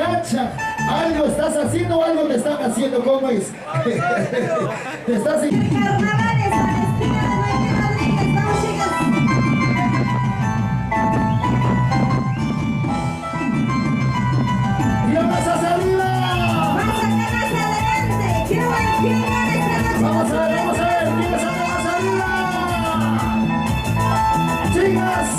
cancha. Algo estás haciendo o algo te están haciendo, ¿cómo es? Te estás... Carnavales, Palestina de Maite Rodríguez, vamos chicas. ¡Y vamos hacia arriba! Vamos a sacar más adelante. Quiero ver quién gana esta noche. Vamos a ver, ¿quién es más arriba? Chicas,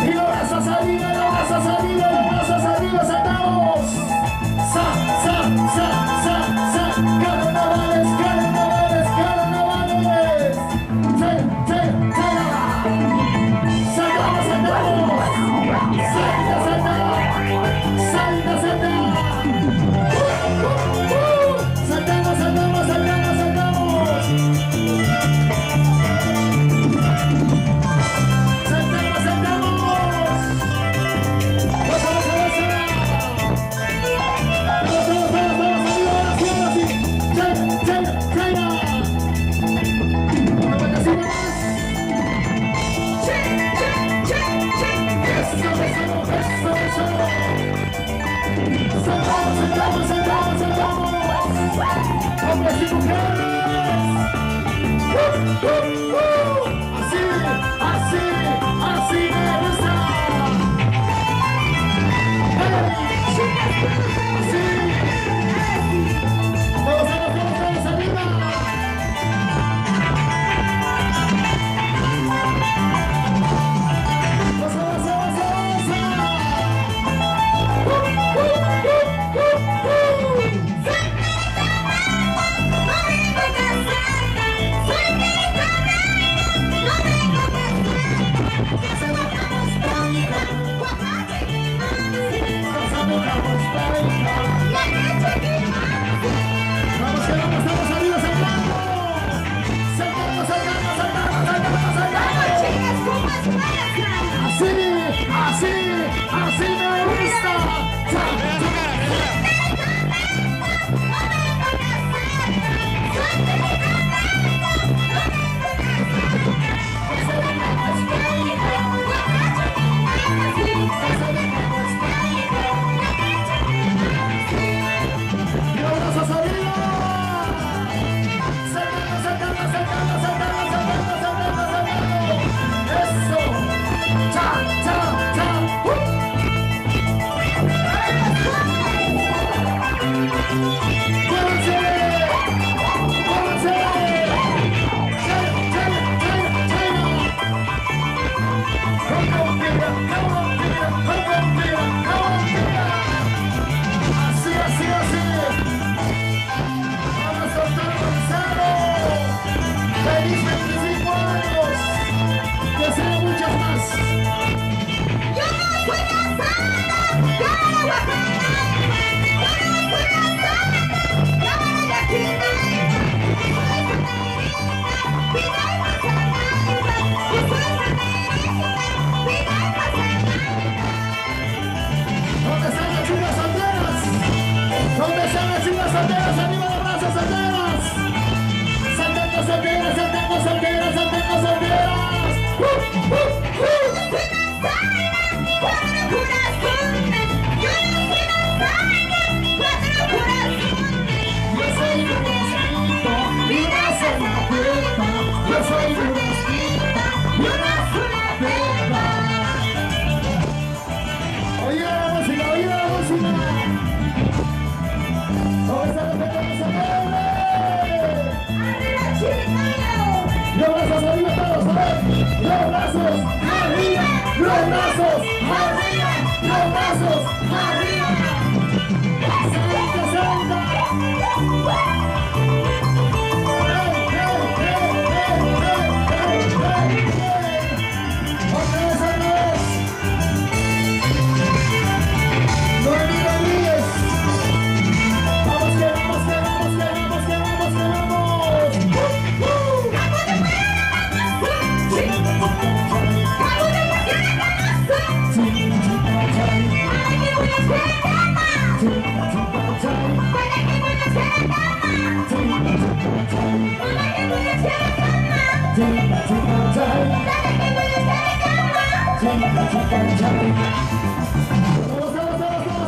y los brazos arriba, los brazos arriba, los brazos arriba, saltamos. Sa, carnavales, carnavales, carnavales. Saltamos, saltamos. Salta, salta. Salta, salta. Saltamos, saltamos, saltamos, saltamos. Saltamos, saltamos. Pasa, pasa, pasa. Vamos, vamos, vamos, vamos, arriba, ahora sí, ahora sí. Chayna. Una vuelta así más. Eso. Saltamos. Hombres y mujeres. Así me gusta. Así. Todos arriba. Vamos arriba, así me gusta. ¿Dónde están las chicas solteras? ¡Arriba los brazos, solteras! ¡Saltando solteras, saltando solteras, saltando solteras! Yo soy un mosquito, miras en la puerta. Yo soy un mosquito, miras en la puerta. Oye la música, oye la música. Los brazos arriba todos, a ver. Los brazos arriba, los brazos arriba, los brazos arriba. Salta, salta. Otra vez. No olvides. Vamos que vamos. Vamos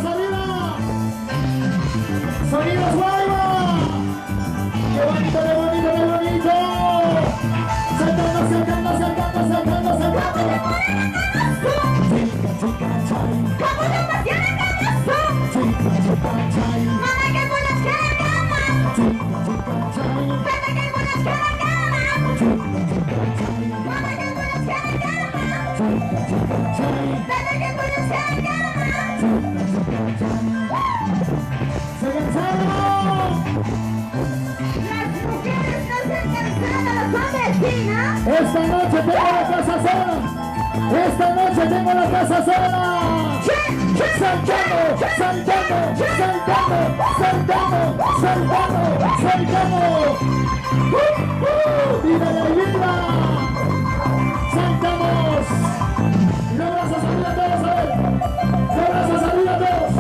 arriba. tengo la casa sola. Esta noche tengo la casa sola. Saltando, saltando, saltando, saltando, saltando, saltando. ¡Viva la vida! Saltamos. Los brazos arriba todos, a ver. Los brazos arriba todos.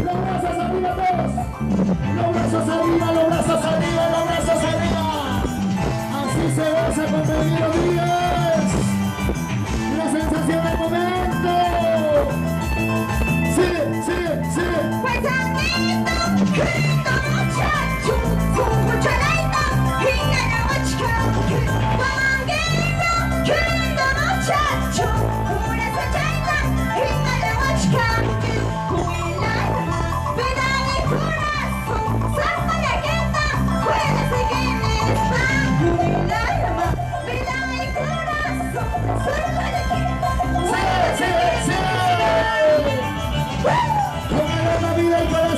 Los brazos arriba todos. Los brazos arriba, los brazos arriba, los brazos arriba. Así se goza con Benito Díaz. La sensación del momento. Sigue, sigue, sigue. Pues amiguito, grito muchacho, mucho leito, gigana muchacho, manguito, grito muchacho, una sochaita, gigana muchacho, con el alma, vida y corazón, saca la gueta, puede seguir mi spam, con el alma, vida y corazón, saca la gueta, Sigue, sigue, sigue. Con el alma, vida y corazón.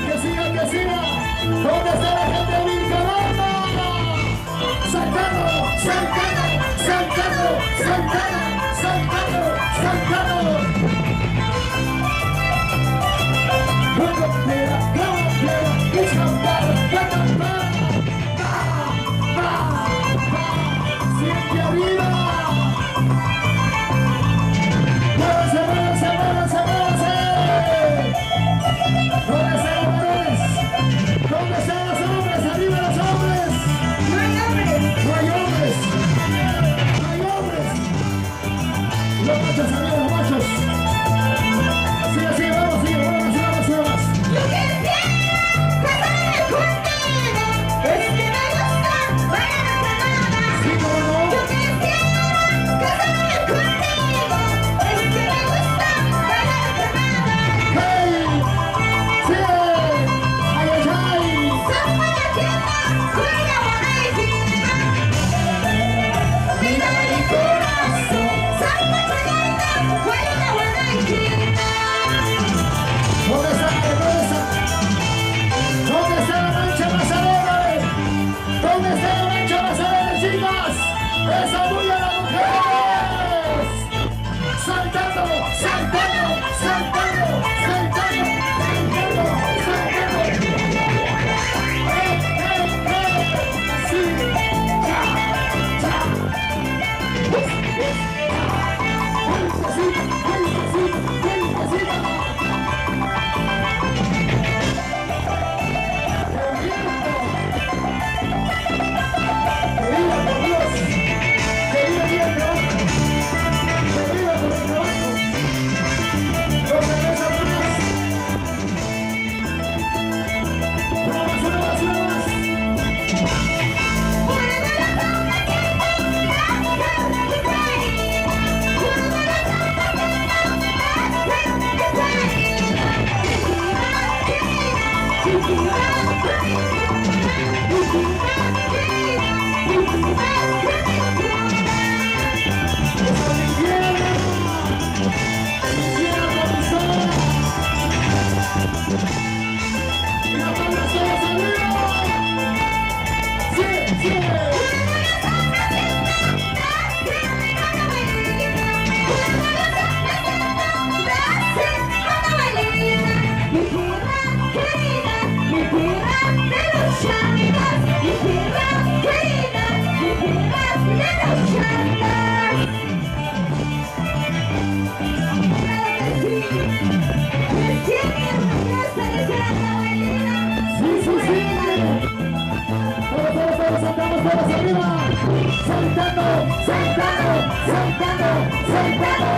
Que siga, que siga. ¿Dónde está la gente de Vilcabamba? Saltando, saltando, saltando, saltando, saltando, saltando. Cuando quiera, es cantar, cantar. Va, siempre arriba. ¡Muévanse, muévanse, muévanse, muévanse! ¿Dónde están los varones? ¿Dónde están los hombres? ¡Arriba los hombres! No hay hombres. ¡No hay hombres! ¡No hay hombres! Los machos, arriba los machos. Sigue, sigue, vamos, sigue, vamos, vamos, vamos. Lo que quiero casarme contigo es que me gusta bailar hasta nada. Sí, cómo no. Lo que quiero casarme contigo es que me gusta bailar hasta nada. ¡Hey! ¡Sigue! ¡Ay, ay, ay! Zapa la tienda, cuida guanaikina. Vida y corazón, zapa la tienda, cuida guanaikina. ¿Dónde está? ¿Dónde está? ¿Dónde está la mancha más alegre? ¿Dónde está la mancha más alegre, chicas? ¡Esa bulla de las mujeres! ¡Saltando! ¡Saltando! ¡Saltando! ¡Saltando! ¡Saltando! ¡Saltando! ¡Sí! ¡Ya! ¡Ya! ¡Sí! ¡Sí! ¡Sí! ¡Todos arriba! ¡Saltando! ¡Saltando! ¡Saltando! ¡Saltando!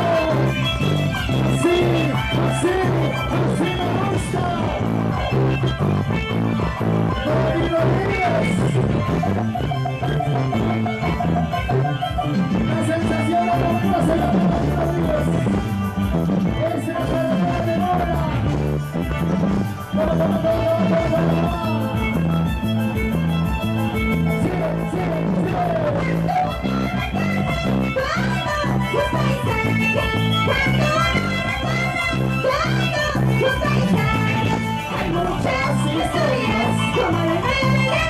¡Sí! ¡Sí! ¡Así me gusta! ¡David Rodríguez! La sensación de la vida se llama David Rodríguez. Es el juego de la memoria. ¡Toma, toma, toma, toma, toma! Hay muchas historias como la de la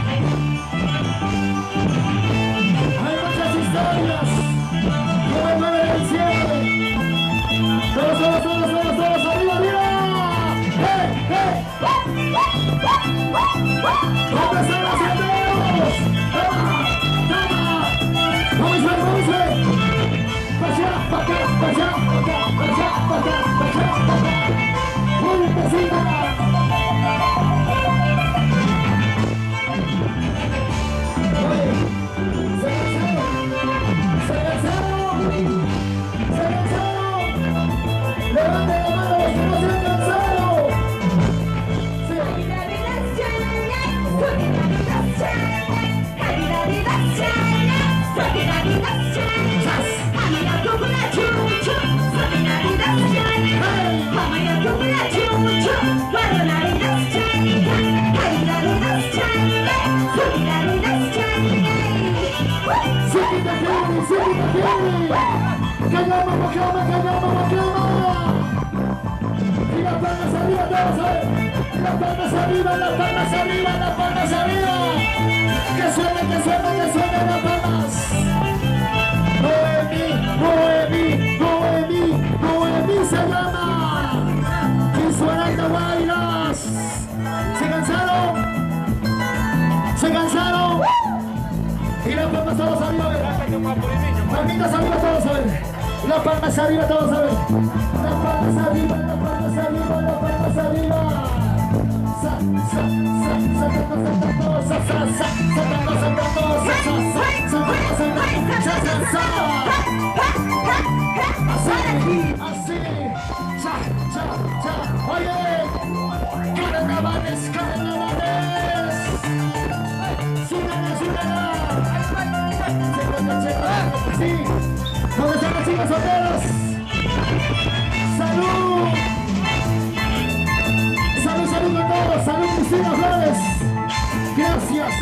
Hay muchas historias como el 9 de diciembre. Todos, arriba, arriba. ¡Hey, hey! ¿Dónde están los amigos? ¡Toma! ¡Vamos a ver! ¡Para allá, para acá, para allá, para acá, para allá, para acá, para allá, para acá! ¡Muy despacito! ¡Levante la mano los que no se han cansado! ¡Sí! ¡Callamos, y las palmas arriba, todos, ¿sabes? Las palmas arriba, las palmas arriba, las palmas arriba. Que suenen las palmas. Noemí se llama. Y suena bailas. ¿Se cansaron? Y las palmas todos arriba, a ver. Palmitas arriba todos, a ver. Las palmas arriba todos, a ver. Las palmas arriba, las palmas arriba, las palmas arriba. Así. Oye, carnavales. Súbela. Sí. ¿Dónde están las chicas solteras? ¡Salud! ¡Salud a todos! ¡Salud, Cristina Flores! ¡Gracias!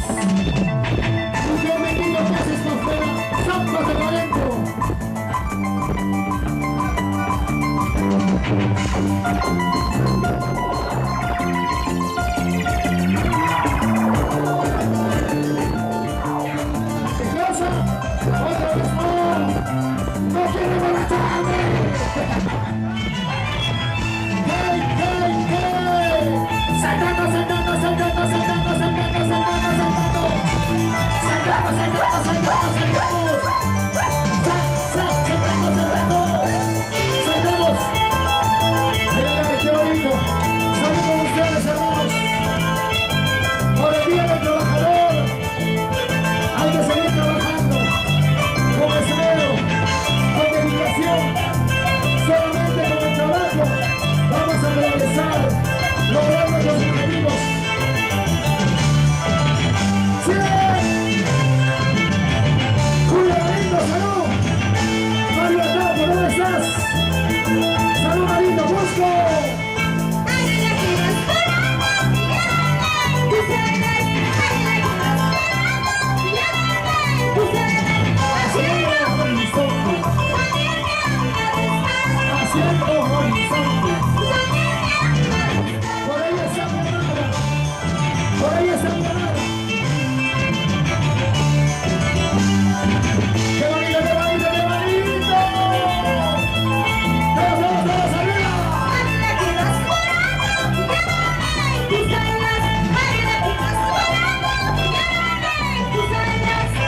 Yo me digo que haces por fuera, ¡zampas de adentro! ¿Qué cosa? ¡Otra vez no! ¡No quiero emborracharme! ¡Hey! ¡Saltando! ¡Saltamos! ¡Mira qué bonito! ¡Salud con ustedes, hermanos! Por el Día del Trabajador hay que seguir trabajando con esmero, con dedicación. Solamente con el trabajo vamos a progresar, lograr nuestros objetivos. ¡Sí! ¡Cuidadito, salud! Mario, acá, ¿por dónde estás? ¡Salud, Marito, busco! Haciendo horizonte. Por ahí está mi hermana. ¡Qué bonito! ¡Todos arriba!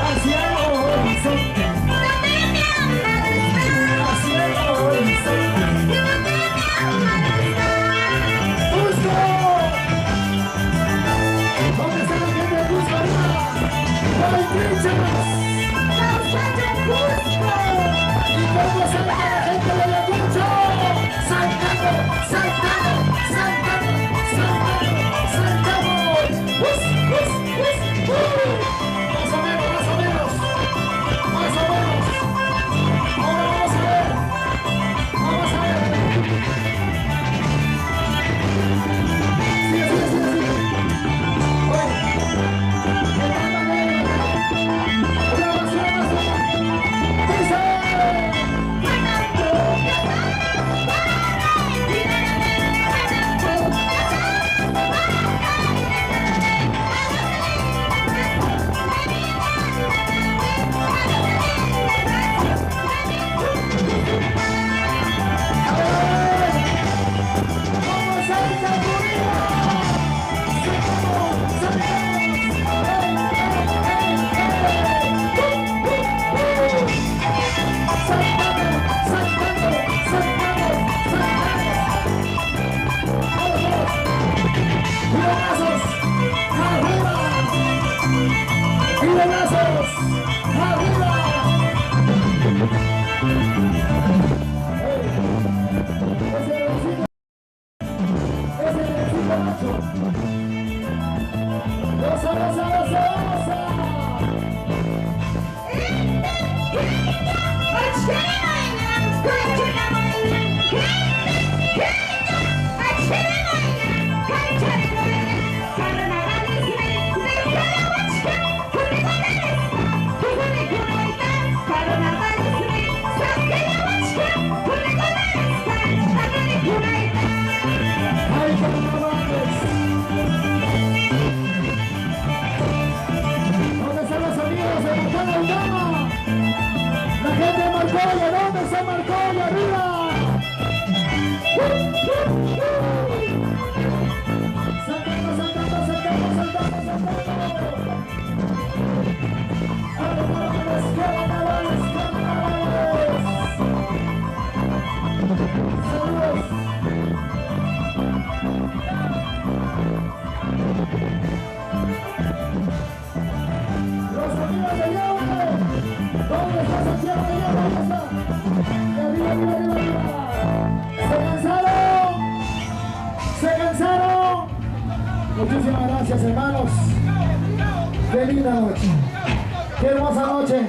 Haciendo horizonte. ¡Busco! ¿Dónde está la gente de Cusco arriba? ¡Hay trincheras! ¿Y cómo está la gente de Ayacucho? ¡Saltando! Más o menos. Ahora vamos a ver. Sigue. Oye, arriba, arriba, arriba. ¿Se cansaron? ¿Se cansaron? Muchísimas gracias, hermanos. Qué linda noche. Qué hermosa noche.